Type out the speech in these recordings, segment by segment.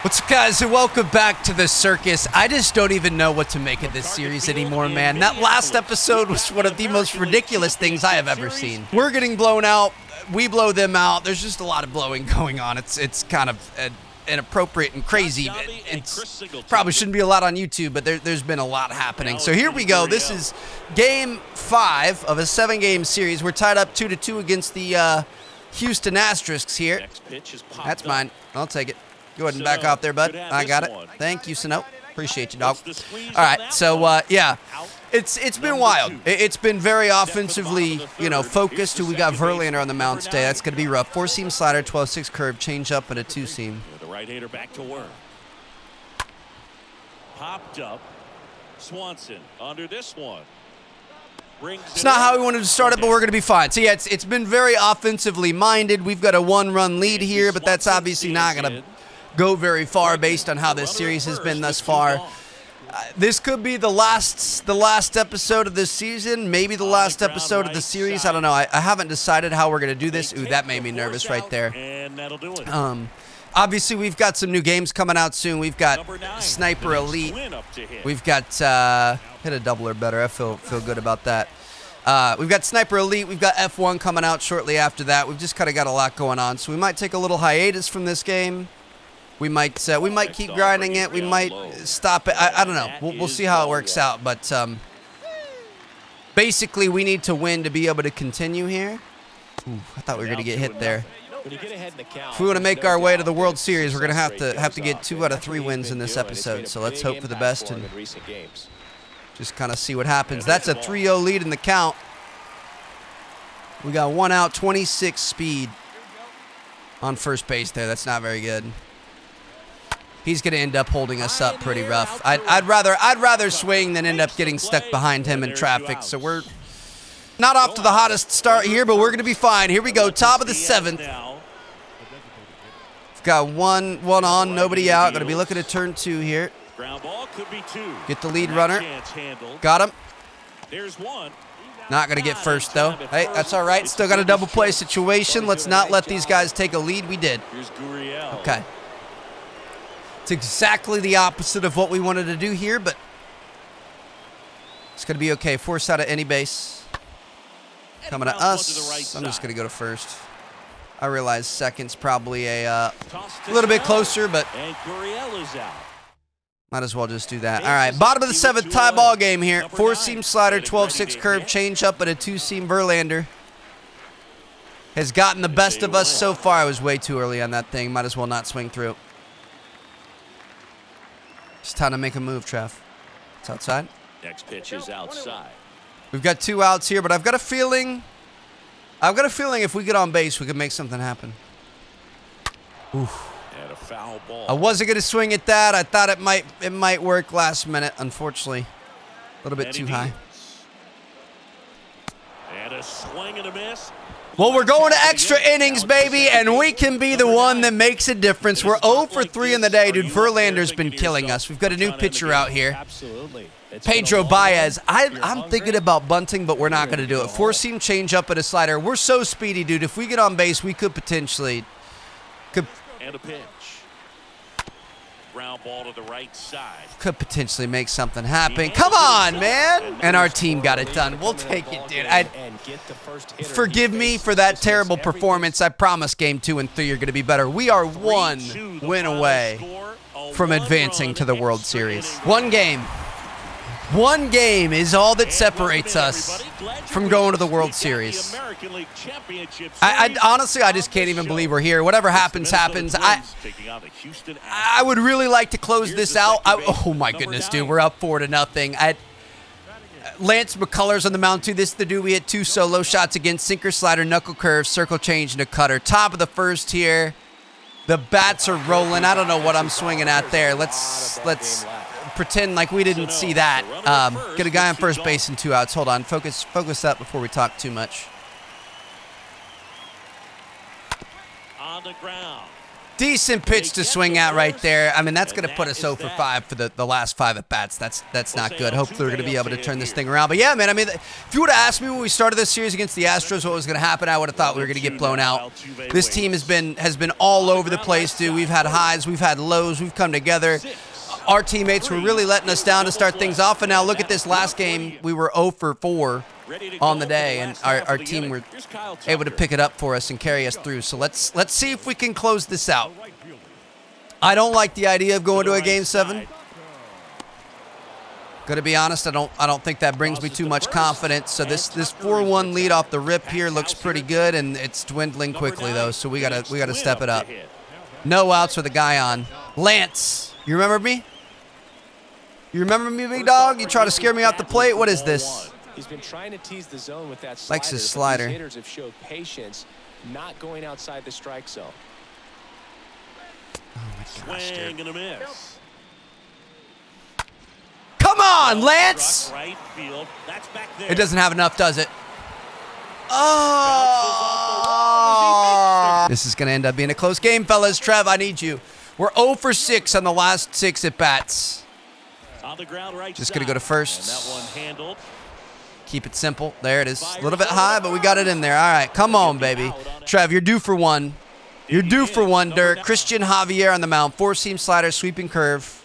What's up, guys, and welcome back to the circus. I just don't even know what to make of this series anymore, man. That last episode was one of the most ridiculous things I have ever seen. We're getting blown out. We blow them out. There's just a lot of blowing going on. It's kind of inappropriate and crazy. It's probably shouldn't be allowed on YouTube, but there's been a lot happening. So here we go. This is game 5 of a 7-game series. We're tied up 2-2 against the Houston Asterisks here. That's mine. I'll take it. Go ahead and back off there, bud. I got it. Thank you, Sano. Appreciate you, dog. All right, so, yeah, it's been wild. It's been very offensively, focused. We got Verlander on the mound today. That's going to be rough. 4-seam slider, 12-6 curve, change up, and a 2-seam. The right-hander back to work. Popped up. Swanson under this one. It's not how we wanted to start it, but we're going to be fine. So, yeah, it's been very offensively minded. We've got a 1-run lead here, but that's obviously not going to go very far based on how this series has been thus far. This could be the last episode of this season, maybe the last episode of the series. I don't know. I haven't decided how we're going to do this. Ooh, that made me nervous right there. Obviously, we've got some new games coming out soon. We've got Sniper Elite. We've got hit a doubler better. I feel good about that. We've got Sniper Elite. We've got F1 coming out shortly after that. We've just kind of got a lot going on, so we might take a little hiatus from this game. We might keep grinding it. We might stop it. I don't know. We'll see how it works out. But basically, we need to win to be able to continue here. Ooh, I thought we were going to get hit there. If we want to make our way to the World Series, we're going to have to get 2 out of 3 wins in this episode. So let's hope for the best and just kind of see what happens. That's a 3-0 lead in the count. We got 1 out, 26 speed on first base there. That's not very good. He's going to end up holding us up pretty rough. I'd rather swing than end up getting stuck behind him in traffic. So we're not off to the hottest start here, but we're going to be fine. Here we go, top of the 7th. We've got one on, nobody out. Going to be looking at turn 2 here. Get the lead runner. Got him. Not going to get first, though. Hey, that's all right. Still got a double play situation. Let's not let these guys take a lead. We did. Okay. It's exactly the opposite of what we wanted to do here, but it's going to be okay. Force out of any base. Coming to us. I'm just going to go to first. I realize second's probably a little bit closer, but might as well just do that. All right, bottom of the 7th, tie ball game here. 4-seam slider, 12-6 curve, change up, and a 2-seam Verlander. Has gotten the best of us so far. I was way too early on that thing. Might as well not swing through. It's time to make a move, Trev. It's outside. Next pitch is outside. We've got 2 outs here, but I've got a feeling if we get on base, we can make something happen. Oof. And a foul ball. I wasn't going to swing at that. I thought it might work last minute. Unfortunately, a little bit too high. And a swing and a miss. Well, we're going to extra innings, baby, and we can be the one that makes a difference. We're 0 for 3 in the day, dude. Verlander's been killing us. We've got a new pitcher out here. Absolutely. Pedro Baez. I'm thinking about bunting, but we're not going to do it. 4-seam change up and a slider. We're so speedy, dude. If we get on base, we could potentially... And a pitch. Ground ball to the right side. Could potentially make something happen. Come on, man. And our team got it done. We'll take it, dude. Forgive me for that terrible performance. I promise game 2 and 3 are going to be better. We are 1 win away from advancing to the World Series. 1 game. 1 game is all that separates us from going to the World Series. I honestly, I just can't even believe we're here. Whatever happens, happens. I would really like to close this out. Oh my goodness, dude, we're up 4-0. Lance McCullers on the mound too. This is the dude we hit 2 solo shots against. Sinker, slider, knuckle curve, circle change, and a cutter. Top of the 1st here. The bats are rolling. I don't know what I'm swinging at there. Let's pretend like we didn't see that. Get a guy on first base and 2 outs. Hold on. Focus up before we talk too much. On the ground. Decent pitch to swing at right there. I mean, that's going to put us 0 for 5 for the last 5 at-bats. That's not good. Hopefully, we're going to be able to turn this thing around. But, yeah, man, I mean, if you would have asked me when we started this series against the Astros what was going to happen, I would have thought we were going to get blown out. This team has been all over the place, dude. We've had highs. We've had lows. We've come together. Our teammates were really letting us down to start things off. And now look at this last game. We were 0 for 4 on the day, and our team were able to pick it up for us and carry us through. So let's see if we can close this out. I don't like the idea of going to a Game 7. Gonna be honest, I don't think that brings me too much confidence. So this 4-1 lead off the rip here looks pretty good, and it's dwindling quickly though. So we gotta step it up. No outs with a guy on. Lance, you remember me? You remember me, big dog? You try to scare me off the plate. What is this? He's been trying to tease the zone with that slider. Likes his slider. These hitters have showed patience, not going outside the strike zone. Oh my gosh, dude. Swing and a miss. Come on, Lance! Right field. That's back there. It doesn't have enough, does it? Oh! This is going to end up being a close game, fellas. Trev, I need you. We're 0 for 6 on the last 6 at-bats. On the ground right Just going to go to first. And that one handled. Keep it simple. There it is. A little bit high, but we got it in there. All right, come on, baby. Trev, you're due for one. You're due for one, Dirk. Christian Javier on the mound. 4-seam slider, sweeping curve.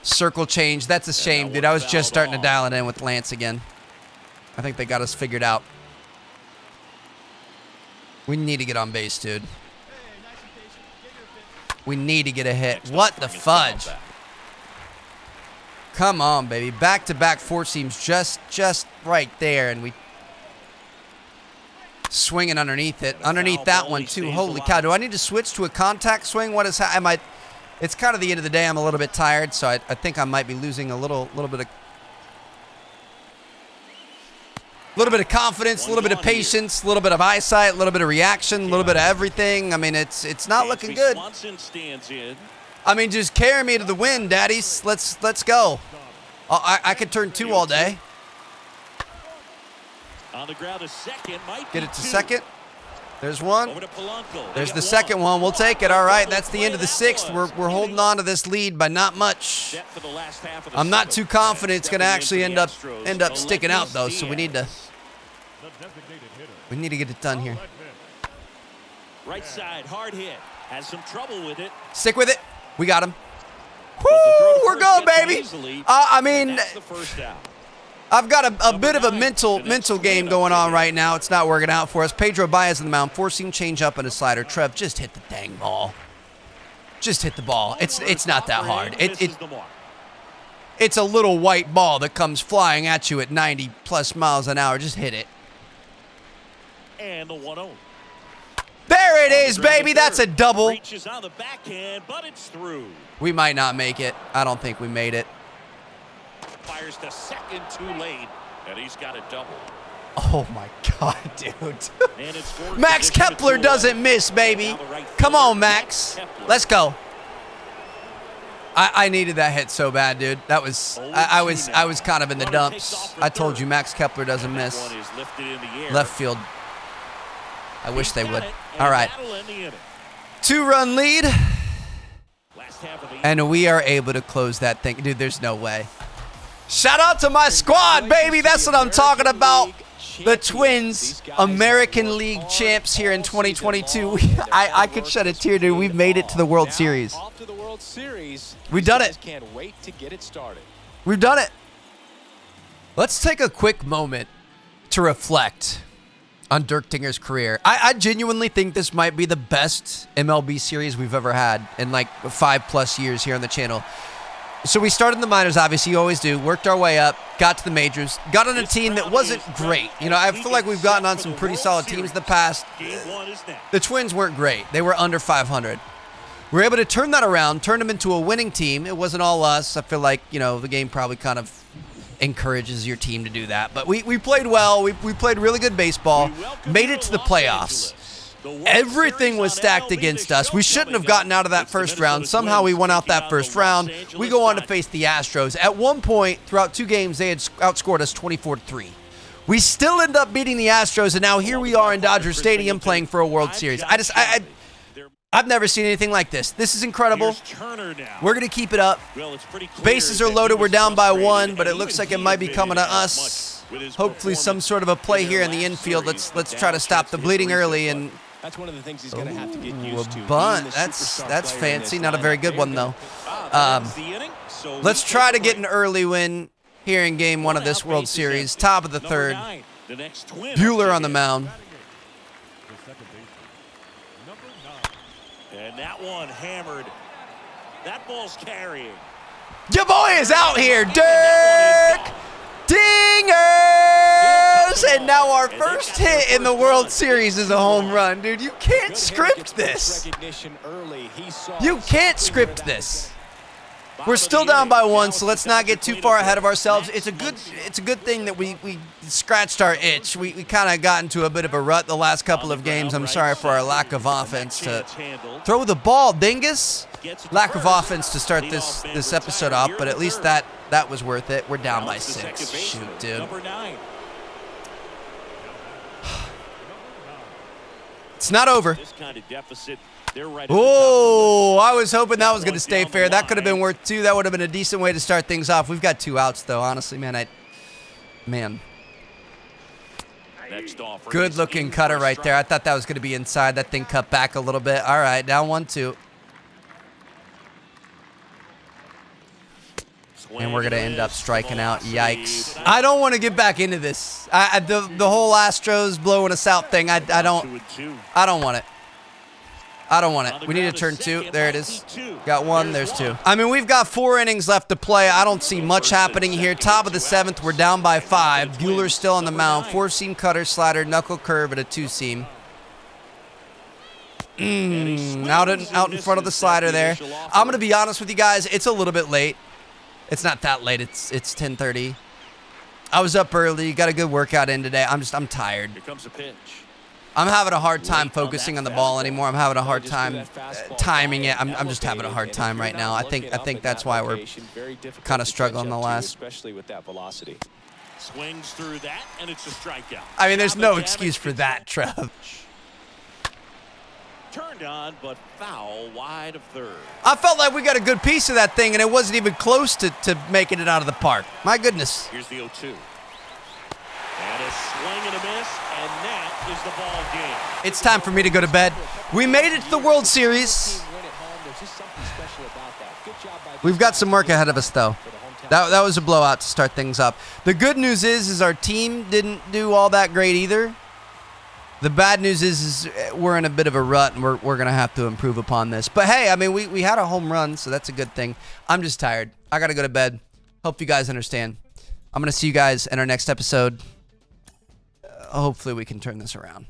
Circle change. That's a shame, dude. I was just starting to dial it in with Lance again. I think they got us figured out. We need to get on base, dude. We need to get a hit. What the fudge? Come on, baby. Back-to-back 4-seams just right there, and we swinging underneath it. Underneath that one, too. Holy cow. Do I need to switch to a contact swing? What is I might It's kind of the end of the day. I'm a little bit tired, so I think I might be losing a little bit of confidence, a little bit of patience, a little bit of eyesight, a little bit of reaction, a little bit of everything. I mean, it's not looking good. I mean, just carry me to the wind, daddies. Let's go. I could turn 2 all day. On the ground, a second. Get it to second. There's one. There's the second one. We'll take it. All right, that's the end of the 6th. We're holding on to this lead by not much. I'm not too confident it's going to actually end up sticking out though. So we need to get it done here. Right side, hard hit. Has some trouble with it. Stick with it. We got him. Woo, we're going, baby. I mean, I've got a bit of a mental game going on right now. It's not working out for us. Pedro Baez on the mound, 4-seam change up and a slider. Trev, just hit the dang ball. Just hit the ball. It's not that hard. It's a little white ball that comes flying at you at 90+ miles an hour. Just hit it. And the 1-0. There it is, baby. That's a double. Reaches on the backhand, but it's through. We might not make it. I don't think we made it. Fires to second too late, and he's got a double. Oh my God, dude. Max Kepler doesn't miss, baby. Come on, Max. Let's go. I needed that hit so bad, dude. That was I was kind of in the dumps. I told you Max Kepler doesn't miss. Left field. I wish they would. All right. 2-run lead. And we are able to close that thing. Dude, there's no way. Shout out to my squad, baby. That's what I'm talking about. The Twins, American League champs here in 2022. I could shed a tear, dude. We've made it to the World Series. We've done it. We've done it. Let's take a quick moment to reflect on Dirk Dinger's career. I genuinely think this might be the best MLB series we've ever had in like 5+ years here on the channel. So we started in the minors, obviously, you always do. Worked our way up, got to the majors, got on a team that wasn't great. You know, I feel like we've gotten on some pretty solid teams in the past. The Twins weren't great. They were under 500. We were able to turn that around, turn them into a winning team. It wasn't all us. I feel like, you know, the game probably kind of encourages your team to do that. But we played well. We played really good baseball, made it to the playoffs. Everything was stacked against us. We shouldn't have gotten out of that first round. Somehow we won out that first round. We go on to face the Astros. At one point, throughout 2 games, they had outscored us 24-3. We still end up beating the Astros, and now here we are in Dodger Stadium playing for a World Series. I I've never seen anything like this. This is incredible. Here's Turner now. We're going to keep it up. Well, it's pretty clear Bases are that loaded. he We're was down by frustrated, 1, but it and looks even like it he might be admitted coming to how us. much with his Hopefully some performance sort of a play in here their in the last infield. series. Let's Now try to a stop chance the to hit bleeding recent early play. and That's one of the things he's going to have to get Ooh, used to. a bunt. Being the That's superstar that's player in fancy. this Not a very lineup. good one though. That ends the inning, so Let's we try take to a get break. an early win here in Game 1 of this One out, World bases Series. empty. Top of the Number third. 9, the next twin Bueller up on the to mound. hit. And that one hammered. That ball's carrying. Your boy is out here, That Dirk one is Dingers! gone. And now our And they first got their hit in the first World run. Series is a home run, dude. You can't Good hitter script gets this. first recognition early. He saw You can't exactly where script that this. was We're still down by 1, so let's not get too far ahead of ourselves. Next It's a good thing that we scratched our itch. We kind of got into a bit of a rut the last couple of games. I'm sorry for our lack of offense to throw the ball, dingus. Lack of offense to start this episode off, but at least that was worth it. We're down by 6. Shoot, dude. Number 9. It's not over. This kind of deficit, they're right at the Oh, I was hoping that was going to stay fair. That could have been worth 2. That would have been a decent way to start things off. We've got 2 outs, though. Honestly, man, Next offer good is looking in cutter for a right there. I strike. thought that was going to be inside. That thing cut back a little bit. All right, down 1-2. And we're going to end up striking out. Yikes. I don't want to get back into this. The whole Astros blowing us out thing, I don't want it. I don't want it. We need to turn 2. There it is. Got 1. There's 2. I mean, we've got 4 innings left to play. I don't see much happening here. Top of the 7th. We're down by 5. Bueller's still on the mound. 4-seam cutter, slider, knuckle curve, and a 2-seam. Out in front of the slider there. I'm going to be honest with you guys. It's a little bit late. It's not that late. It's 10:30. I was up early. Got a good workout in today. I'm tired. Here comes a pitch. I'm having a hard time focusing on the ball anymore. I'm having a hard time timing it. I'm just having a hard time right now. I think that's why we're kind of struggling the last. especially with that velocity. Swings through that, and it's a strikeout. I mean, there's no excuse for that, Trev. Turned on, but foul wide of third. I felt like we got a good piece of that thing, and it wasn't even close to making it out of the park. My goodness. Here's the 0-2. And a swing and a miss, and that is the ball game. It's time for me to go to bed. We made it to the World Series. We've got some work ahead of us, though. That was a blowout to start things up. The good news is our team didn't do all that great either. The bad news is we're in a bit of a rut, and we're going to have to improve upon this. But, hey, I mean, we had a home run, so that's a good thing. I'm just tired. I got to go to bed. Hope you guys understand. I'm going to see you guys in our next episode. Hopefully we can turn this around.